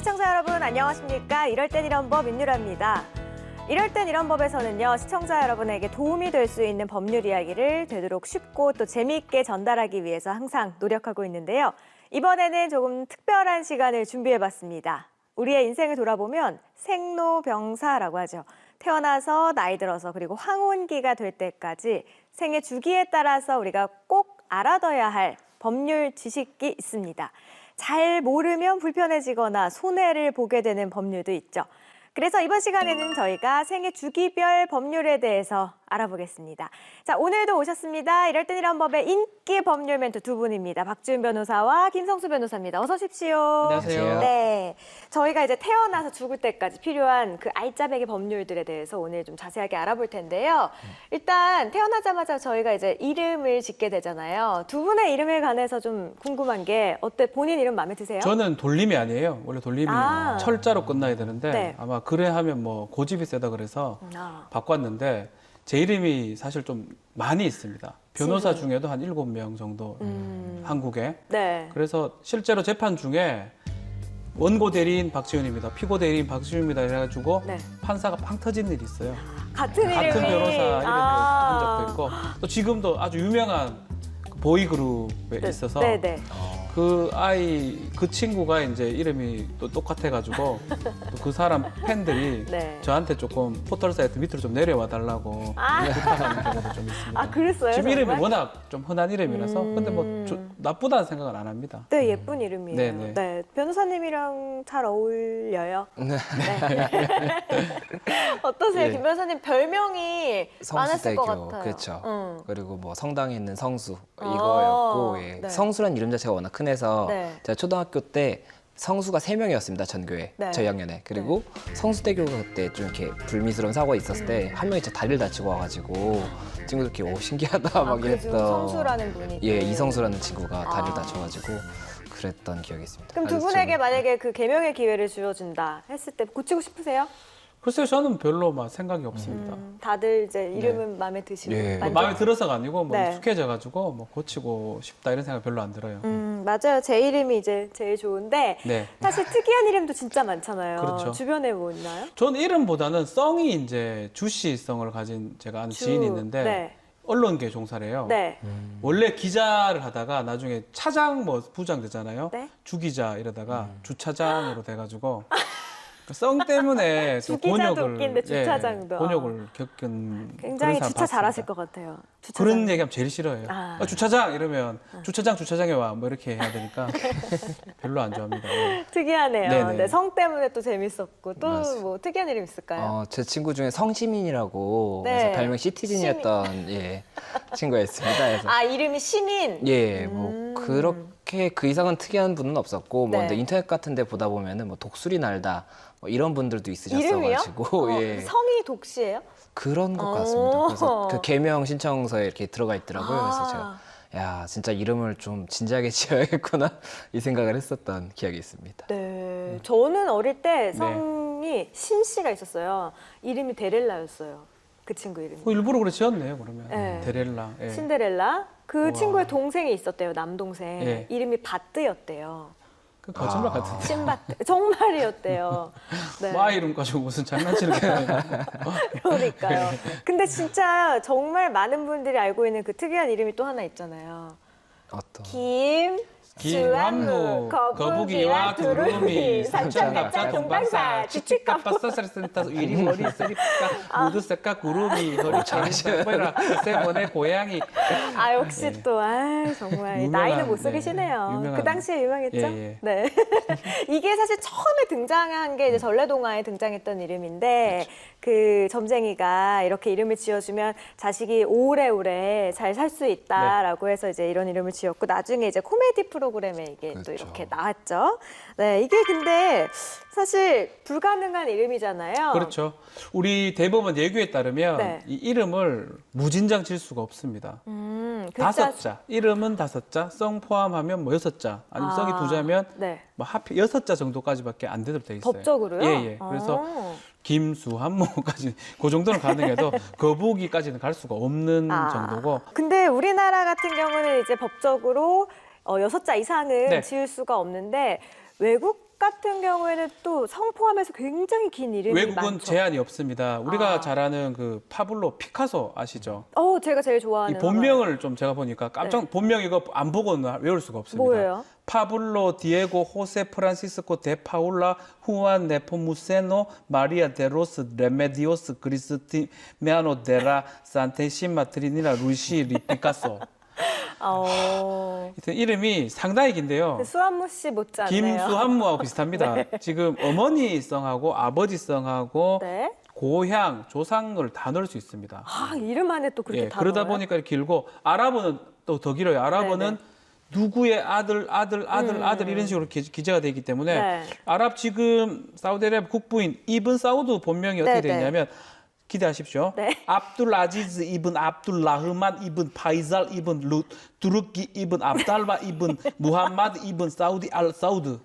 시청자 여러분 안녕하십니까? 이럴 땐 이런 법 윤유라입니다. 이럴 땐 이런 법에서는요, 시청자 여러분에게 도움이 될 수 있는 법률 이야기를 되도록 쉽고 또 재미있게 전달하기 위해서 항상 노력하고 있는데요. 이번에는 조금 특별한 시간을 준비해봤습니다. 우리의 인생을 돌아보면 생로병사라고 하죠. 태어나서 나이 들어서 그리고 황혼기가 될 때까지 생애 주기에 따라서 우리가 꼭 알아둬야 할 법률 지식이 있습니다. 잘 모르면 불편해지거나 손해를 보게 되는 법률도 있죠. 그래서 이번 시간에는 저희가 생애 주기별 법률에 대해서 알아보겠습니다. 자, 오늘도 오셨습니다. 이럴 땐 이런 법의 인기 법률 멘토 두 분입니다. 박주은 변호사와 김성수 변호사입니다. 어서 오십시오. 안녕하세요. 네, 저희가 이제 태어나서 죽을 때까지 필요한 그 알짜배기 법률들에 대해서 오늘 좀 자세하게 알아볼 텐데요. 일단 태어나자마자 저희가 이제 이름을 짓게 되잖아요. 두 분의 이름에 관해서 좀 궁금한 게 어때? 본인 이름 마음에 드세요? 저는 돌림이 아니에요. 원래 돌림이 철자로 끝나야 되는데 네. 아마 그래 하면 뭐 고집이 세다 그래서 바꿨는데 제 이름이 사실 좀 많이 있습니다. 변호사 중에도 한 7명 정도 한국에. 네. 그래서 실제로 재판 중에 원고 대리인 박지훈입니다. 피고 대리인 박지훈입니다. 이래가지고 네. 판사가 팡 터진 일이 있어요. 같은 이름이. 같은 변호사 이름을 한 적도 있고 또 지금도 아주 유명한 보이그룹에 있어서 네네. 그 그 친구가 이제 이름이 또 똑같아가지고 또 그 사람 팬들이 네. 저한테 조금 포털 사이트 밑으로 좀 내려와 달라고 부탁하는 경우도 좀 있습니다. 아, 그랬어요? 지금 이름이 정말? 워낙 좀 흔한 이름이라서 근데 뭐 나쁘다는 생각은 안 합니다. 네, 예쁜 이름이에요. 네네. 네, 변호사님이랑 잘 어울려요. 네. 어떠세요, 예. 김 변호사님? 별명이 많았을 것 성수대교, 같아요. 그렇죠. 그리고 뭐 성당에 있는 성수 이거였고 예. 네. 성수란 이름 자체가 워낙 흔해서 네. 제가 초등학교 때 성수가 3명이었습니다, 전교에. 네. 저학년에. 그리고 성수대교가 그때 좀 이렇게 불미스러운 사고가 있었을 때 한 명이 진짜 다리를 다치고 와가지고 친구들끼리 오 신기하다 막 그 중 이랬던. 성수라는 분이. 예, 또. 이성수라는 친구가 다리를 아. 다쳐가지고 그랬던 기억이 있습니다. 그럼 두 아주 분에게 좀- 만약에 그 개명의 기회를 주어준다 했을 때 고치고 싶으세요? 글쎄요, 저는 별로 막 생각이 없습니다. 다들 이제 이름은 마음에 드시고. 예. 만족? 마음에 들어서가 아니고 뭐 네. 익숙해져가지고 뭐 고치고 싶다 이런 생각 별로 안 들어요. 맞아요. 제 이름이 이제 제일 좋은데 네. 사실 특이한 이름도 진짜 많잖아요. 그렇죠. 주변에 뭐 있나요? 저는 이름보다는 성이 이제 주씨성을 가진 제가 아는 지인이 있는데 네. 언론계 종사래요. 네. 원래 기자를 하다가 나중에 차장 뭐 부장 되잖아요. 네? 주기자 이러다가 주차장으로 돼가지고 그 성 때문에 좀 주기자도 곤욕을 웃긴데 주차장도. 곤욕을 겪은 굉장히 그런 사람 주차 잘하실 봤습니다. 것 같아요. 주차장. 그런 얘기하면 제일 싫어해요. 아. 주차장 이러면 주차장에 와 뭐 이렇게 해야 되니까 별로 안 좋아합니다. 네. 특이하네요. 네네. 네, 성 때문에 또 재밌었고 또 맞아요. 뭐 특이한 이름 있을까요? 제 친구 중에 성시민이라고 네. 그래서 별명 시티즌이었던 예, 친구가 있습니다. 그래서 아, 이름이 시민. 예, 뭐 그렇게 그 이상은 특이한 분은 없었고 뭐 네. 근데 인터넷 같은 데 보다 보면은 뭐 독수리 날다 뭐 이런 분들도 이름이요? 있으셨어가지고 예. 성이 독시예요? 그런 것 오. 같습니다. 그래서 그 개명 신청서에 이렇게 들어가 있더라고요. 그래서 제가 아. 야 진짜 이름을 좀 진지하게 지어야겠구나 이 생각을 했었던 기억이 있습니다. 네. 저는 어릴 때 성이 신씨가 있었어요. 이름이 데렐라였어요. 그 친구 이름이. 일부러 그래 지었네요 그러면. 네. 데렐라. 예. 신데렐라. 그 우와. 친구의 동생이 있었대요. 남동생. 예. 이름이 바뜨였대요. 그 거짓말 같은데. 신바뜨. 정말이었대요. 네. 뭐 아이 이름 가지고 무슨 장난치는 게 아니라. 그러니까요. 근데 진짜 정말 많은 분들이 알고 있는 그 특이한 이름이 또 하나 있잖아요. 어떤 김환무, 거북이와 두루미, 삼천갑자, 동방사, 지치까빠싸스센터 위리 머리 쓰리까 무드색까 구름이 허리 잘하시라 세번의 고양이. 아, 역시 또, 정말 유명한, 나이는 못 네, 속이시네요. 유명한. 그 당시에 유명했죠? 예, 예. 네. 이게 사실 처음에 등장한 게 이제 전래동화에 등장했던 이름인데, 그 점쟁이가 이렇게 이름을 지어주면 자식이 오래오래 잘 살 수 있다라고 해서 이제 이런 이름을 지었고, 나중에 이제 코미디 프로그램에 이게 또 그렇죠. 이렇게 나왔죠. 네, 이게 근데 사실 불가능한 이름이잖아요. 그렇죠. 우리 대법원 예규에 따르면 네. 이 이름을 무진장 칠 수가 없습니다. 글자 5자, 이름은 5자, 성 포함하면 뭐 6자, 아니면 성이 2자면 네. 뭐 하필 6자 정도까지밖에 안 되도록 돼 있어요. 법적으로요? 예, 예. 그래서 김수, 한모까지 그 정도는 가능해도 거북이까지는 갈 수가 없는 정도고. 근데 우리나라 같은 경우는 이제 법적으로 6자 이상은 네. 지을 수가 없는데 외국 같은 경우에는 또 성 포함해서 굉장히 긴 이름이 외국은 많죠. 제한이 없습니다. 우리가 아. 잘 아는 그 파블로 피카소 아시죠? 제가 제일 좋아하는 이 본명을 좀 제가 보니까 깜짝 본명 이거 안 보고는 외울 수가 없습니다. 뭐예요? 파블로 디에고 호세 프란시스코 데 파울라 후안 네포무세노 마리아 데로스 레메디오스 그리스티메아노 데라 산테시마 트리니라 루시 리피카소. 하여튼 이름이 상당히 긴데요. 수한무 씨 못지않네요. 김수한무하고 비슷합니다. 네. 지금 어머니성하고 아버지성하고 네. 고향, 조상을 다 넣을 수 있습니다. 이름 안에 또 그렇게 예, 다 그러다 넣어요? 보니까 이렇게 길고 아랍어는 또 더 길어요. 아랍어는 네네. 누구의 아들 이런 식으로 기재가 되어 있기 때문에 네. 아랍 지금 사우디아라비아 국부인 이븐 사우드 본명이 어떻게 네네. 되냐면 기대하십시오. 네. 압둘 아지즈 이븐 압둘 라흐만 이븐 파이잘 이븐 두르키 이븐 압달바 이븐 무함마드 이븐 사우디 알 사우드.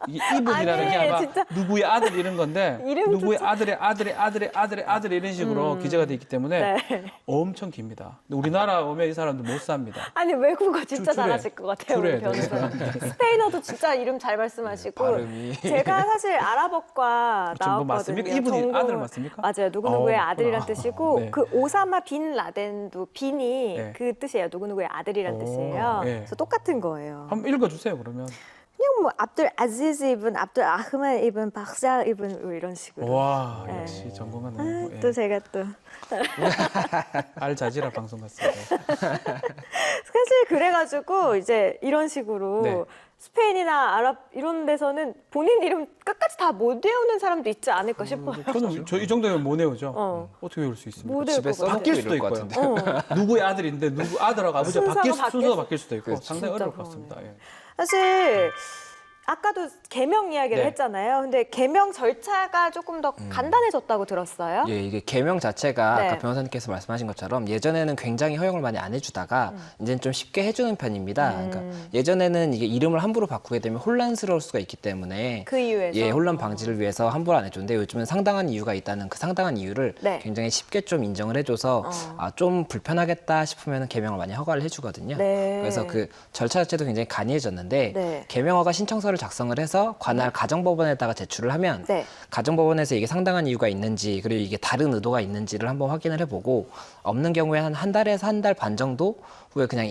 이게 이분이라는 아니, 게 아마 진짜. 누구의 아들 이런 건데 이름조차. 누구의 아들의 이런 식으로 기재가 되어 있기 때문에 네. 엄청 깁니다. 근데 우리나라 오면 이 사람들 못 삽니다. 아니 외국어 진짜 줄여야 잘하실 것 같아요, 우리 줄여야 돼요. 변호사님. 스페인어도 진짜 이름 잘 말씀하시고 발음이. 제가 사실 아랍어과 지금 나왔거든요. 뭐 맞습니까? 이분이 아들 맞습니까? 맞아요. 누구누구의 아들이란 그렇구나. 뜻이고 네. 그 오사마 빈 라덴도 빈이 네. 그 뜻이에요. 누구누구의 아들이란 뜻이에요. 네. 그래서 똑같은 거예요. 한번 읽어주세요 그러면. 그냥 뭐 압둘 아지즈 이븐, 압둘 아흐만 이븐, 박살 이븐 뭐 이런 식으로. 와 네. 역시 전공하네요. 예. 또 제가 또 알자지라 방송 같습니다. 사실 그래가지고 이제 이런 식으로 네. 스페인이나 아랍 이런 데서는 본인 이름 끝까지 다 못 외우는 사람도 있지 않을까 싶어요. 저는 저 이 정도면 못 외우죠. 어. 어떻게 외울 수 있습니까? 못 외울 집에 것 같아요. 바뀔 써놓고 수도 이럴 것 있고요. 같은데. 누구의 아들인데 누구 아들하고 아버지가 순서가 순서가 바뀔 수도 있고 그렇죠. 상당히 진짜 어려울 것 같습니다. 예. 사실 아까도 개명 이야기를 네. 했잖아요. 근데 개명 절차가 조금 더 간단해졌다고 들었어요. 예, 이게 개명 자체가 네. 아까 변호사님께서 말씀하신 것처럼 예전에는 굉장히 허용을 많이 안 해주다가 이제는 좀 쉽게 해주는 편입니다. 그러니까 예전에는 이게 이름을 함부로 바꾸게 되면 혼란스러울 수가 있기 때문에 그 이유에서. 예, 혼란 방지를 위해서 함부로 안 해줬는데 요즘은 상당한 이유가 있다는 그 상당한 이유를 네. 굉장히 쉽게 좀 인정을 해줘서 좀 불편하겠다 싶으면 개명을 많이 허가를 해주거든요. 네. 그래서 그 절차 자체도 굉장히 간이해졌는데 네. 개명허가 신청서를 작성을 해서 관할 가정법원에다가 제출을 하면 네. 가정법원에서 이게 상당한 이유가 있는지 그리고 이게 다른 의도가 있는지를 한번 확인을 해보고 없는 경우에 한 달에서 한 달 반 정도 후에 그냥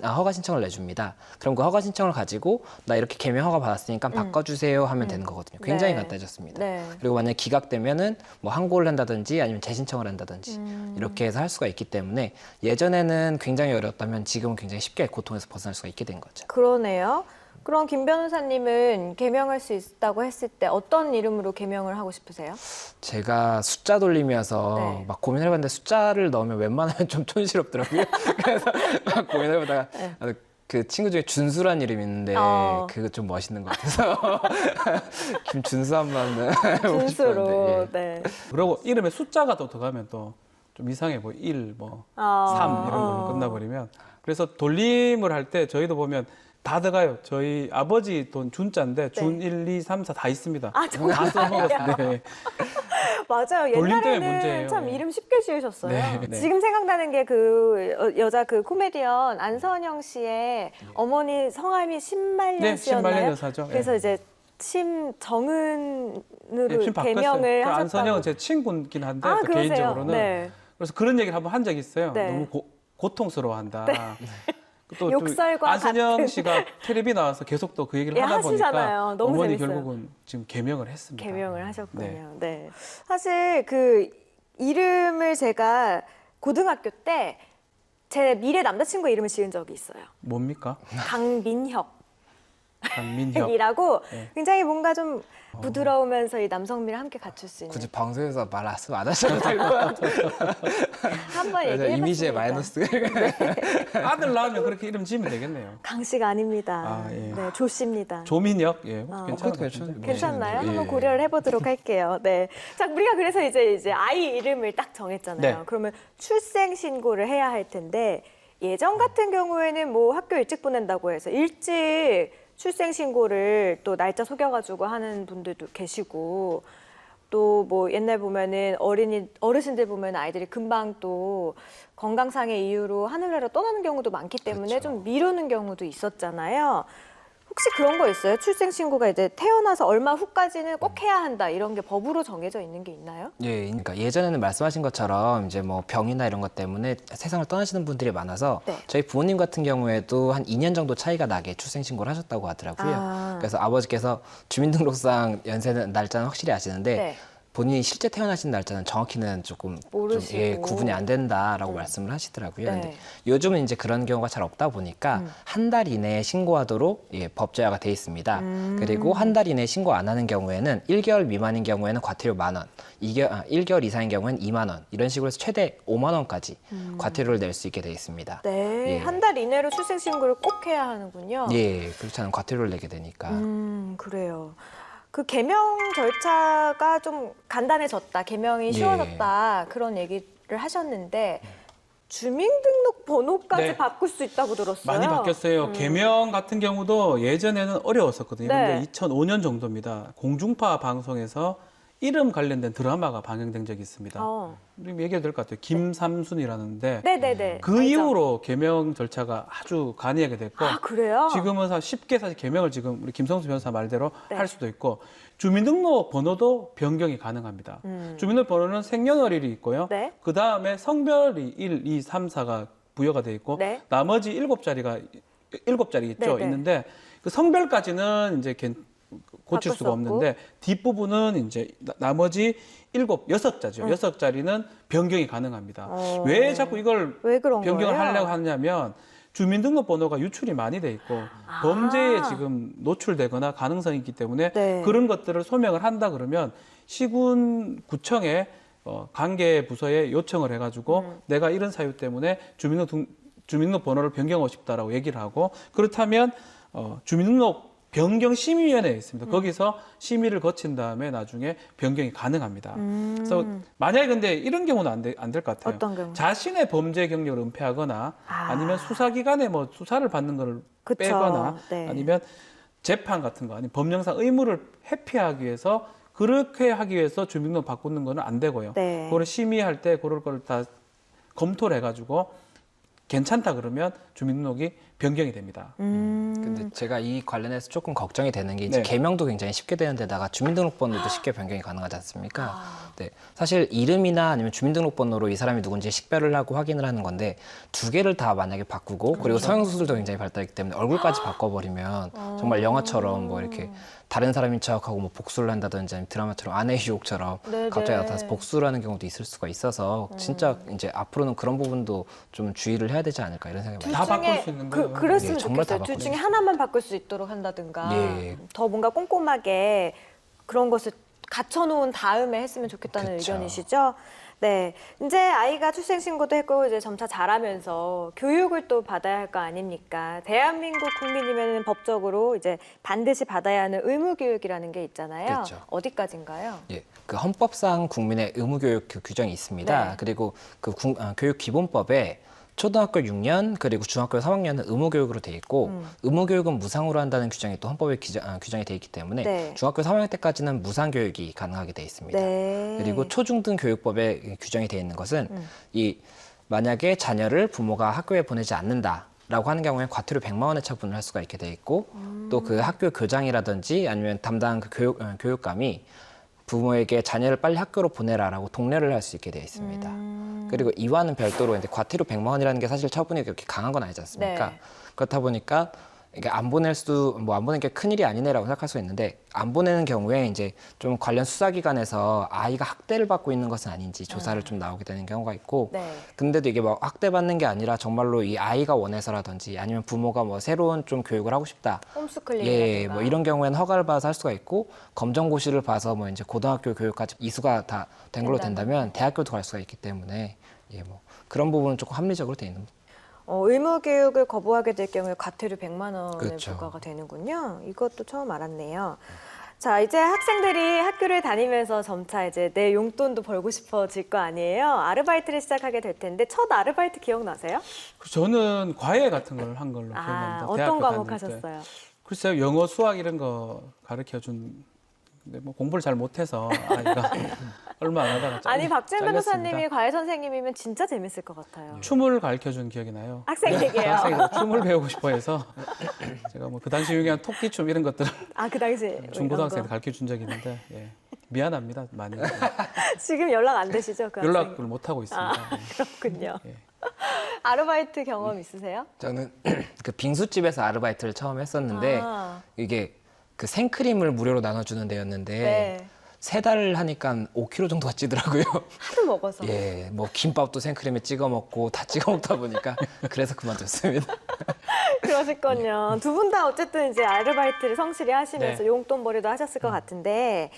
허가 신청을 내줍니다. 그럼 그 허가 신청을 가지고 나 이렇게 개명 허가 받았으니까 바꿔주세요 하면 되는 거거든요. 굉장히 네. 간단해졌습니다. 네. 그리고 만약 기각되면은 뭐 항고를 한다든지 아니면 재신청을 한다든지 이렇게 해서 할 수가 있기 때문에 예전에는 굉장히 어려웠다면 지금은 굉장히 쉽게 고통에서 벗어날 수가 있게 된 거죠. 그러네요. 그럼 김 변호사님은 개명할 수 있다고 했을 때 어떤 이름으로 개명을 하고 싶으세요? 제가 숫자 돌림이어서 네. 막 고민해봤는데 숫자를 넣으면 웬만하면 좀 촌스럽더라고요. 그래서 막 고민해보다가 그 친구 중에 준수란 이름이 있는데 그거 좀 멋있는 것 같아서 김준수 한번 해보고 준수로. 싶었는데, 예. 네. 그리고 이름에 숫자가 더 들어가면 또 좀 이상해 보여. 1, 뭐 3 이런 걸로 끝나버리면. 그래서 돌림을 할 때 저희도 보면 다 들어가요. 저희 아버지 돈 준자인데 준 1, 2, 3, 4 다 있습니다. 아, 정말요? 다 써먹었어요. 네. 맞아요. 돌림 때문에 옛날에는 문제예요. 참 이름 쉽게 지으셨어요. 네, 네. 지금 생각나는 게 그 여자 그 코미디언 안선영 씨의 어머니 성함이 신말년 네, 씨였나요? 신말년 여사죠. 그래서 예. 이제 심정은으로 네, 지금 바꿨어요. 개명을 그 하셨다고. 안선영은 제 친구긴 한데 또 그러세요? 개인적으로는 네. 그래서 그런 얘기를 한번 한 적이 있어요. 네. 너무 고통스러워한다. 또 욕설과 안선영 같은. 씨가 텔레비 나와서 계속 또 그 얘기를 예, 하다 하시잖아요. 보니까 너무 어머니 재밌어요. 결국은 지금 개명을 했습니다. 개명을 하셨군요. 네. 사실 그 이름을 제가 고등학교 때 제 미래 남자친구 이름을 지은 적이 있어요. 뭡니까? 강민혁. 강민혁. 이라고 네. 굉장히 뭔가 좀 부드러우면서 이 남성미를 함께 갖출 수 있는 굳이 방송에서 말 안 하셔도 될 것 같아요. 한번 얘기해봤습니다. 이미지의 마이너스. 아들 낳으면 그렇게 이름 지으면 되겠네요. 강 씨가 아닙니다. 아, 예. 네, 조 씨입니다. 조민혁. 예. 괜찮은 것 그것도 같은데. 괜찮나요? 예. 한번 고려를 해보도록 할게요. 네. 자, 우리가 그래서 이제 아이 이름을 딱 정했잖아요. 네. 그러면 출생 신고를 해야 할 텐데 예전 같은 경우에는 뭐 학교 일찍 보낸다고 해서 일찍 출생 신고를 또 날짜 속여가지고 하는 분들도 계시고 또 뭐 옛날 보면은 어르신들 보면 아이들이 금방 또 건강상의 이유로 하늘나라로 떠나는 경우도 많기 때문에 그렇죠. 좀 미루는 경우도 있었잖아요. 혹시 그런 거 있어요? 출생신고가 이제 태어나서 얼마 후까지는 꼭 해야 한다 이런 게 법으로 정해져 있는 게 있나요? 예, 그러니까 예전에는 말씀하신 것처럼 이제 뭐 병이나 이런 것 때문에 세상을 떠나시는 분들이 많아서 네. 저희 부모님 같은 경우에도 한 2년 정도 차이가 나게 출생신고를 하셨다고 하더라고요. 아. 그래서 아버지께서 주민등록상 연세는 날짜는 확실히 아시는데 네. 본인이 실제 태어나신 날짜는 정확히는 조금 좀, 모르시고. 예, 구분이 안 된다라고 말씀을 하시더라고요. 네. 근데 요즘은 이제 그런 경우가 잘 없다 보니까 한 달 이내에 신고하도록 예, 법제화가 돼 있습니다. 그리고 한 달 이내에 신고 안 하는 경우에는 1개월 미만인 경우에는 과태료 10,000원, 1개월 이상인 경우에는 20,000원 이런 식으로 해서 최대 50,000원까지 과태료를 낼 수 있게 돼 있습니다. 네, 예. 한 달 이내로 출생신고를 꼭 해야 하는군요. 예, 그렇지 않으면 과태료를 내게 되니까. 그래요. 그 개명 절차가 좀 간단해졌다, 개명이 쉬워졌다 그런 얘기를 하셨는데 주민등록번호까지 네. 바꿀 수 있다고 들었어요. 많이 바뀌었어요. 개명 같은 경우도 예전에는 어려웠었거든요. 네. 근데 2005년 정도입니다. 공중파 방송에서 이름 관련된 드라마가 방영된 적이 있습니다. 우리 얘기해도 될 것 같아요. 김삼순이라는데 네네네. 그 알죠? 이후로 개명 절차가 아주 간이하게 됐고 아 그래요? 지금은 쉽게 사실 개명을 지금 우리 김성수 변호사 말대로 네. 할 수도 있고 주민등록 번호도 변경이 가능합니다. 주민등록 번호는 생년월일이 있고요. 네. 그 다음에 성별이 1, 2, 3, 4가 부여가 돼 있고 네. 나머지 7자리 있죠. 네네. 있는데 그 성별까지는 이제 고칠 바꿀 수 수가 없는데 뒷부분은 이제 나머지 6자죠. 6자리는 변경이 가능합니다. 왜 자꾸 이걸 왜 그런 변경을 거예요? 하려고 하냐면 주민등록번호가 유출이 많이 돼 있고 범죄에 지금 노출되거나 가능성이 있기 때문에 네. 그런 것들을 소명을 한다 그러면 시군구청에 관계 부서에 요청을 해가지고 내가 이런 사유 때문에 주민등록번호를 변경하고 싶다라고 얘기를 하고 그렇다면 주민등록 변경심의위원회에 있습니다. 거기서 심의를 거친 다음에 나중에 변경이 가능합니다. 그래서 만약에 근데 이런 경우는 안 될 것 같아요. 어떤 경우? 자신의 범죄 경력을 은폐하거나 아니면 수사기관에 뭐 수사를 받는 걸 그쵸. 빼거나 네. 아니면 재판 같은 거 아니면 법령상 의무를 회피하기 위해서 그렇게 하기 위해서 주민등록 바꾸는 거는 안 되고요. 네. 그거를 심의할 때 그럴 걸 다 검토를 해가지고 괜찮다 그러면 주민등록이 변경이 됩니다. 근데 제가 이 관련해서 조금 걱정이 되는 게 이제 네. 개명도 굉장히 쉽게 되는 데다가 주민등록번호도 쉽게 변경이 가능하지 않습니까? 네. 사실 이름이나 아니면 주민등록번호로 이 사람이 누군지 식별을 하고 확인을 하는 건데 두 개를 다 만약에 바꾸고 그리고 서형수술도 굉장히 발달했기 때문에 얼굴까지 바꿔버리면 정말 영화처럼 뭐 이렇게 다른 사람인 척하고 뭐 복수를 한다든지 아니면 드라마처럼 아내의 유혹처럼 네네. 갑자기 나타나서 복수를 하는 경우도 있을 수가 있어서 진짜 이제 앞으로는 그런 부분도 좀 주의를 해야 되지 않을까 이런 생각이 많이 다 둘 중에 바꿀 수 있는 거예요. 그랬으면 예, 정말 다 좋겠어요. 둘 바꿀 중에 수 하나만 바꿀 수 있도록 한다든가 예. 더 뭔가 꼼꼼하게 그런 것을 갖춰놓은 다음에 했으면 좋겠다는 그쵸. 의견이시죠? 네, 이제 아이가 출생신고도 했고 이제 점차 자라면서 교육을 또 받아야 할 거 아닙니까? 대한민국 국민이면 법적으로 이제 반드시 받아야 하는 의무교육이라는 게 있잖아요. 그렇죠. 어디까지인가요? 예, 그 헌법상 국민의 의무교육 규정이 있습니다. 네. 그리고 그 교육기본법에 초등학교 6년 그리고 중학교 3학년은 의무교육으로 돼 있고 의무교육은 무상으로 한다는 규정이 또 헌법에 규정이 돼 있기 때문에 네. 중학교 3학년 때까지는 무상교육이 가능하게 돼 있습니다. 네. 그리고 초중등 교육법에 규정이 돼 있는 것은 이 만약에 자녀를 부모가 학교에 보내지 않는다라고 하는 경우에 과태료 100만 원의 처분을 할 수가 있게 돼 있고 또 그 학교 교장이라든지 아니면 담당 그 교육감이 부모에게 자녀를 빨리 학교로 보내라라고 독려를 할 수 있게 되어 있습니다. 그리고 이와는 별도로 이제 과태료 100만 원이라는 게 사실 처분이 그렇게 강한 건 아니지 않습니까? 네. 그렇다 보니까 이게 안 보낼 수도 안 보내는 게 큰일이 아니네라고 생각할 수 있는데 안 보내는 경우에 이제 좀 관련 수사기관에서 아이가 학대를 받고 있는 것은 아닌지 조사를 좀 나오게 되는 경우가 있고 네. 근데도 이게 막 학대받는 게 아니라 정말로 이 아이가 원해서라든지 아니면 부모가 뭐 새로운 좀 교육을 하고 싶다. 홈스쿨링이라든가. 예, 뭐 이런 경우에는 허가를 받아서 할 수가 있고 검정고시를 봐서 뭐 이제 고등학교 교육까지 이수가 다 된 걸로 된다면 대학교도 갈 수가 있기 때문에 예, 뭐 그런 부분은 조금 합리적으로 돼 있는. 의무교육을 거부하게 될 경우에 과태료 100만 원의 그렇죠. 부과가 되는군요. 이것도 처음 알았네요. 자, 이제 학생들이 학교를 다니면서 점차 이제 내 용돈도 벌고 싶어질 거 아니에요? 아르바이트를 시작하게 될 텐데 첫 아르바이트 기억나세요? 저는 과외 같은 걸 한 걸로 기억납니다. 어떤 대학교 과목 다닐 때. 하셨어요? 글쎄요, 영어, 수학 이런 거 가르쳐 준 근데 뭐 공부를 잘 못해서 아이가 얼마 안 하다가 아니 박주현 잘렸습니다. 변호사님이 과외 선생님이면 진짜 재밌을 것 같아요. 춤을 가르쳐준 기억이 나요. 학생 얘기예요. 학생이 춤을 배우고 싶어 해서 제가 뭐 그 당시 유행한 토끼춤 이런 것들을 아, 그 당시 중고등학생 때 가르쳐 준 적이 있는데 예. 미안합니다. 많이. 지금 연락 안 되시죠? 그 연락을 학생? 못 하고 있습니다. 아, 그렇군요. 예. 아르바이트 경험 있으세요? 저는 그 빙수집에서 아르바이트를 처음 했었는데 아. 이게 그 생크림을 무료로 나눠주는 데였는데 네. 3달 하니까 5kg 정도가 찌더라고요. 하도 먹어서. 예, 뭐 김밥도 생크림에 찍어 먹고 다 찍어 먹다 보니까 그래서 그만뒀습니다. 그러셨군요. 두 분 다 어쨌든 이제 아르바이트를 성실히 하시면서 네. 용돈벌이도 하셨을 것 같은데,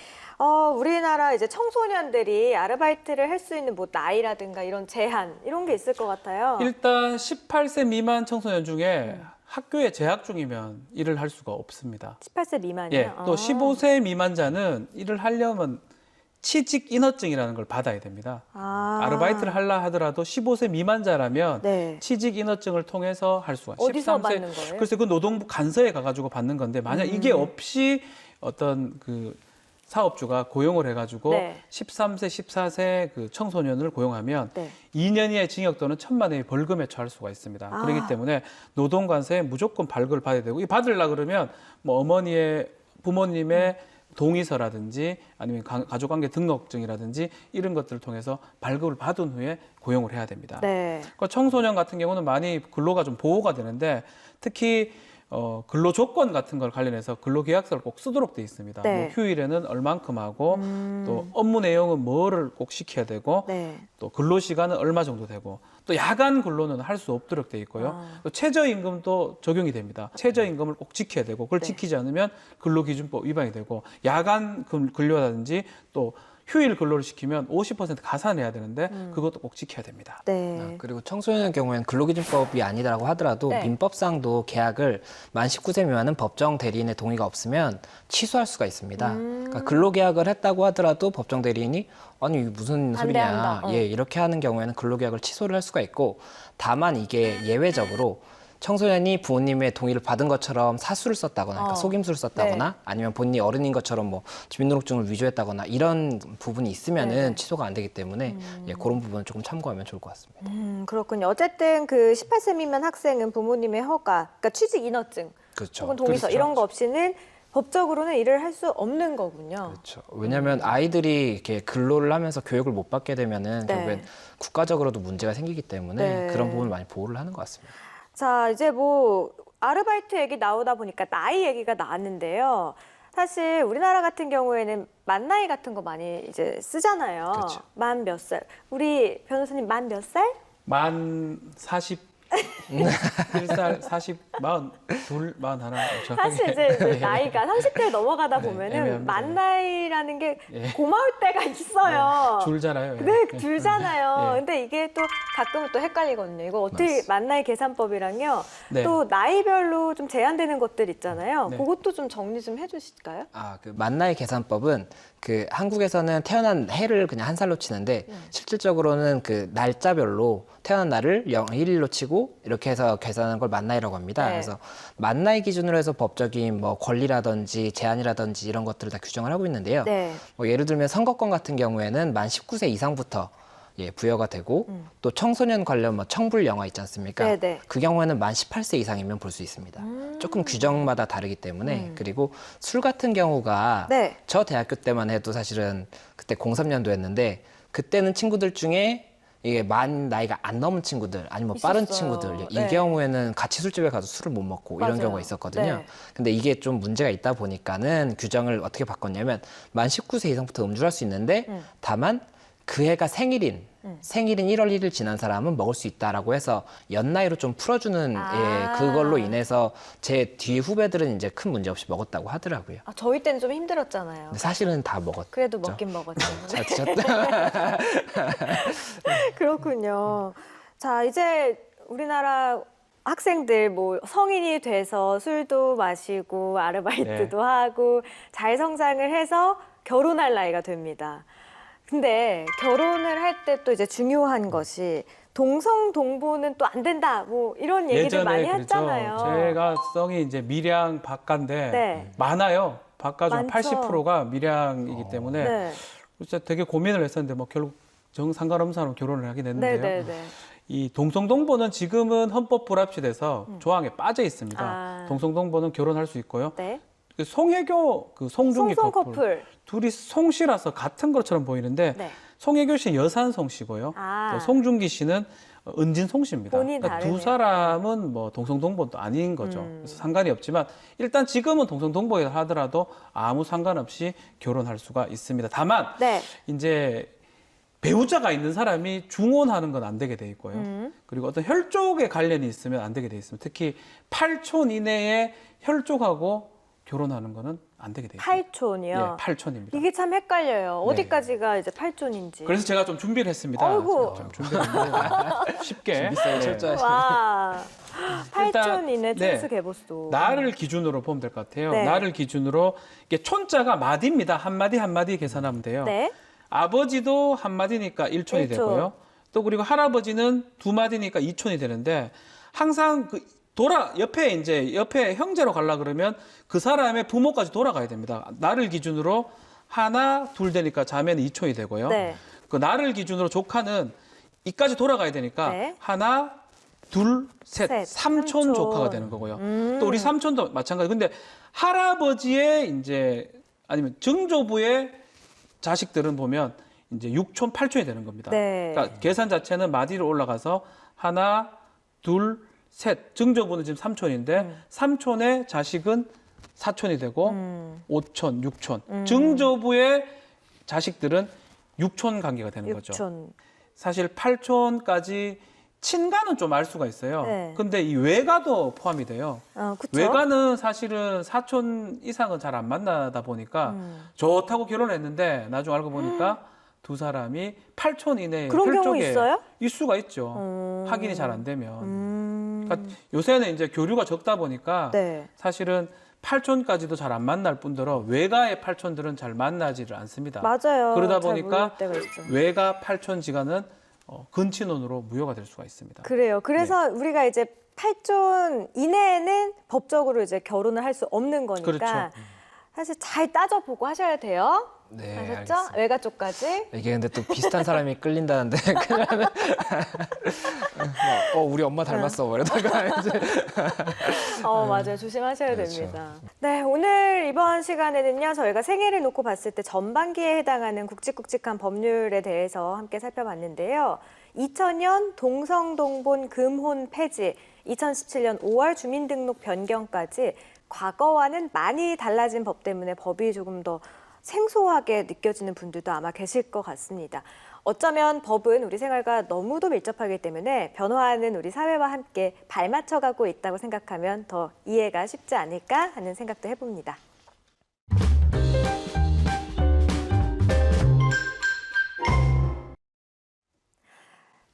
우리나라 이제 청소년들이 아르바이트를 할 수 있는 뭐 나이라든가 이런 제한 이런 게 있을 것 같아요. 일단 18세 미만 청소년 중에 학교에 재학 중이면 일을 할 수가 없습니다. 18세 미만이요? 예, 또 15세 미만자는 일을 하려면 취직 인허증이라는 걸 받아야 됩니다. 아르바이트를 하려 하더라도 15세 미만자라면 네. 취직 인허증을 통해서 할 수가 있어요. 어디서 받는 거예요? 글쎄 그 노동부 간서에 가가지고 받는 건데 만약 이게 없이 어떤 그 사업주가 고용을 해가지고 네. 13세, 14세 그 청소년을 고용하면 네. 2년 이하의 징역 또는 1,000만 원의 벌금에 처할 수가 있습니다. 아. 그렇기 때문에 노동관서에 무조건 발급을 받아야 되고 이 받으려 그러면 뭐 어머니의 부모님의 동의서라든지 아니면 가족관계 등록증이라든지 이런 것들을 통해서 발급을 받은 후에 고용을 해야 됩니다. 네. 그러니까 청소년 같은 경우는 많이 근로가 좀 보호가 되는데 특히 근로 조건 같은 걸 관련해서 근로계약서를 꼭 쓰도록 돼 있습니다. 네. 뭐 휴일에는 얼만큼 하고 또 업무 내용은 뭐를 꼭 시켜야 되고 네. 또 근로 시간은 얼마 정도 되고 또 야간 근로는 할 수 없도록 돼 있고요. 또 최저임금도 적용이 됩니다. 최저임금을 꼭 지켜야 되고 그걸 네. 지키지 않으면 근로기준법 위반이 되고 야간 근로라든지 또 휴일 근로를 시키면 50% 가산해야 되는데 그것도 꼭 지켜야 됩니다. 네. 그리고 청소년의 경우에는 근로기준법이 아니라고 하더라도 네. 민법상도 계약을 만 19세 미만은 법정 대리인의 동의가 없으면 취소할 수가 있습니다. 그러니까 근로계약을 했다고 하더라도 법정 대리인이 아니 이게 무슨 소리냐, 반대한다. 예 이렇게 하는 경우에는 근로계약을 취소를 할 수가 있고 다만 이게 예외적으로 청소년이 부모님의 동의를 받은 것처럼 사수를 썼다거나, 그러니까 속임수를 썼다거나, 네. 아니면 본인이 어른인 것처럼 뭐 주민등록증을 위조했다거나 이런 부분이 있으면은 네. 취소가 안 되기 때문에 예, 그런 부분은 조금 참고하면 좋을 것 같습니다. 그렇군요. 어쨌든 그 18세 미만 학생은 부모님의 허가, 그러니까 취직 인허증 그렇죠. 혹은 동의서 그렇죠. 이런 거 없이는 법적으로는 일을 할 수 없는 거군요. 그렇죠. 왜냐하면 아이들이 이렇게 근로를 하면서 교육을 못 받게 되면은 네. 결국엔 국가적으로도 문제가 생기기 때문에 네. 그런 부분을 많이 보호를 하는 것 같습니다. 자, 이제 뭐 아르바이트 얘기 나오다 보니까 나이 얘기가 나왔는데요. 사실 우리나라 같은 경우에는 만 나이 같은 거 많이 이제 쓰잖아요. 그렇죠. 만 몇 살? 우리 변호사님 만 몇 살? 만 41살, 40, 42, 41 정확하게. 사실 이제 그 나이가 30대 넘어가다 보면은 애매합니다. 만 나이라는 게 예. 고마울 때가 있어요. 줄잖아요. 예. 네, 줄잖아요. 예. 근데 이게 또 가끔은 또 헷갈리거든요. 이거 어떻게 맞습니다. 만나의 계산법이랑요. 네. 또 나이별로 좀 제한되는 것들 있잖아요. 네. 그것도 좀 정리 좀 해주실까요? 그 만나의 계산법은 그 한국에서는 태어난 해를 그냥 한 살로 치는데 실질적으로는 그 날짜별로 태어난 날을 0일로 치고 이렇게 해서 계산하는 걸 만나이라고 합니다. 네. 그래서 만나이 기준으로 해서 법적인 뭐 권리라든지 제한이라든지 이런 것들을 다 규정을 하고 있는데요. 네. 뭐 예를 들면 선거권 같은 경우에는 만 19세 이상부터 예, 부여가 되고 또 청소년 관련 뭐 청불 영화 있지 않습니까? 네네. 그 경우에는 만 18세 이상이면 볼 수 있습니다. 조금 규정마다 다르기 때문에 그리고 술 같은 경우가 네. 저 대학교 때만 해도 사실은 그때 03년도였는데 그때는 친구들 중에 이게 만 나이가 안 넘은 친구들 아니면 빠른 있었어요. 친구들 이 네. 경우에는 같이 술집에 가서 술을 못 먹고 이런 맞아요. 경우가 있었거든요. 네. 근데 이게 좀 문제가 있다 보니까는 규정을 어떻게 바꿨냐면 만 19세 이상부터 음주할 수 있는데 다만 그 해가 생일인 1월 1일 지난 사람은 먹을 수 있다라고 해서 연나이로 좀 풀어주는 아. 예, 그걸로 인해서 제 뒤 후배들은 이제 큰 문제 없이 먹었다고 하더라고요. 아, 저희 때는 좀 힘들었잖아요. 근데 사실은 다 먹었죠. 그래도 먹긴 먹었죠. 잘 드셨다. 그렇군요. 자, 이제 우리나라 학생들 뭐 성인이 돼서 술도 마시고 아르바이트도 하고 잘 성장을 해서 결혼할 나이가 됩니다. 근데 결혼을 할 때 또 이제 중요한 것이 동성 동보는 또 안 된다. 뭐 이런 얘기들 많이 그랬죠. 했잖아요. 제가 성이 이제 밀양 박가인데 네. 많아요. 박가중 많죠. 80%가 밀양이기 때문에 네. 진짜 되게 고민을 했었는데 뭐 결국 정 상관없는 사람 결혼을 하게 됐는데요. 네네네. 이 동성동보는 지금은 헌법 불합치돼서 조항에 빠져 있습니다. 아. 동성동보는 결혼할 수 있고요. 네. 그 송혜교 그 송중기 송송 커플. 커플. 둘이 송씨라서 같은 것처럼 보이는데 네. 송혜교 씨는 여산송 씨고요. 아. 또 송중기 씨는 은진송 씨입니다. 본인 두 다르네요. 사람은 뭐 동성동보도 아닌 거죠. 그래서 상관이 없지만 일단 지금은 동성동보에 하더라도 아무 상관없이 결혼할 수가 있습니다. 다만 네. 이제 배우자가 있는 사람이 중혼하는 건 안 되게 돼 있고요. 그리고 어떤 혈족에 관련이 있으면 안 되게 돼 있습니다. 특히 8촌 이내에 혈족하고 결혼하는 거는 안 되게 돼 있습니다. 8촌이요. 예, 8촌입니다. 이게 참 헷갈려요. 네. 어디까지가 이제 8촌인지. 그래서 제가 좀 준비를 했습니다. 아이고. 좀 준비를 했는데 쉽게 네. 철저하시네. 와. 8촌 일단, 이내 네. 촌수 개보수. 나를 기준으로 보면 될 것 같아요. 네. 나를 기준으로 이게 촌자가 마디입니다. 한 마디 한 마디 계산하면 돼요. 네. 아버지도 한 마디니까 1촌이 1촌. 되고요. 또 그리고 할아버지는 두 마디니까 2촌이 되는데 항상 그 옆에 형제로 가려 그러면 그 사람의 부모까지 돌아가야 됩니다. 나를 기준으로 하나, 둘 되니까 자매는 2촌이 되고요. 네. 그 나를 기준으로 조카는 이까지 돌아가야 되니까 네. 하나, 둘, 셋, 셋, 3촌 삼촌. 조카가 되는 거고요. 또 우리 삼촌도 마찬가지. 근데 할아버지의 이제 아니면 증조부의 자식들은 보면 이제 6촌, 8촌이 되는 겁니다. 네. 그러니까 계산 자체는 마디로 올라가서 하나, 둘, 셋. 증조부는 지금 3촌인데 3촌의 자식은 4촌이 되고 5촌, 6촌. 증조부의 자식들은 6촌 관계가 되는 거죠. 6촌. 사실 8촌까지 친가는 좀 알 수가 있어요. 네. 근데 이 외가도 포함이 돼요. 그쵸? 외가는 사실은 4촌 이상은 잘 안 만나다 보니까 좋다고 결혼했는데 나중 알고 보니까 두 사람이 8촌 이내에 그런 경우 혈족에 있어요? 있을 수가 있죠. 확인이 잘 안 되면. 음. 그러니까 요새는 이제 교류가 적다 보니까 네. 사실은 8촌까지도 잘 안 만날 뿐더러 외가의 8촌들은 잘 만나지를 않습니다. 맞아요. 그러다 잘 보니까 모를 때가 있죠. 외가 8촌 지간은 근친혼으로 무효가 될 수가 있습니다. 그래요. 그래서 네. 우리가 이제 8촌 이내에는 법적으로 이제 결혼을 할 수 없는 거니까 그렇죠. 사실 잘 따져보고 하셔야 돼요. 네, 아셨죠? 알겠습니다. 외가 쪽까지. 이게 근데 또 비슷한 사람이 끌린다는데 그냥 우리 엄마 닮았어 뭐 이러다가 이제 맞아요. 조심하셔야 그렇죠. 됩니다. 네, 오늘 이번 시간에는요, 저희가 생애를 놓고 봤을 때 전반기에 해당하는 굵직굵직한 법률에 대해서 함께 살펴봤는데요. 2000년 동성동본 금혼 폐지, 2017년 5월 주민등록 변경까지 과거와는 많이 달라진 법 때문에 법이 조금 더 생소하게 느껴지는 분들도 아마 계실 것 같습니다. 어쩌면 법은 우리 생활과 너무도 밀접하기 때문에 변화하는 우리 사회와 함께 발맞춰가고 있다고 생각하면 더 이해가 쉽지 않을까 하는 생각도 해봅니다.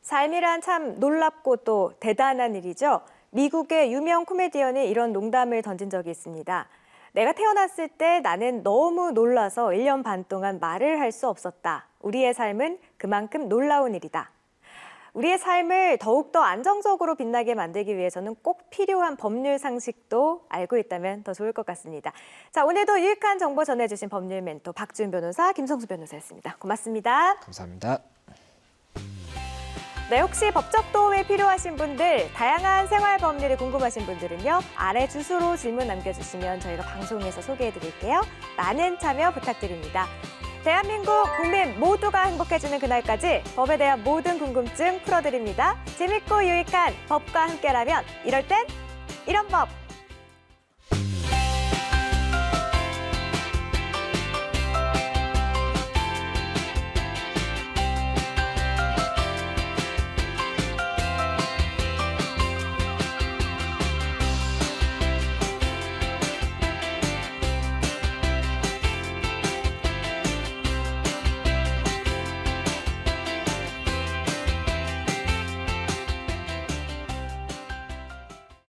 삶이란 참 놀랍고 또 대단한 일이죠. 미국의 유명 코미디언이 이런 농담을 던진 적이 있습니다. 내가 태어났을 때 나는 너무 놀라서 1년 반 동안 말을 할 수 없었다. 우리의 삶은 그만큼 놀라운 일이다. 우리의 삶을 더욱더 안정적으로 빛나게 만들기 위해서는 꼭 필요한 법률 상식도 알고 있다면 더 좋을 것 같습니다. 자, 오늘도 유익한 정보 전해주신 법률 멘토 박지훈 변호사, 김성수 변호사였습니다. 고맙습니다. 감사합니다. 네, 혹시 법적 도움이 필요하신 분들, 다양한 생활 법률이 궁금하신 분들은요, 아래 주소로 질문 남겨주시면 저희가 방송에서 소개해드릴게요. 많은 참여 부탁드립니다. 대한민국 국민 모두가 행복해지는 그날까지 법에 대한 모든 궁금증 풀어드립니다. 재밌고 유익한 법과 함께라면 이럴 땐 이런 법!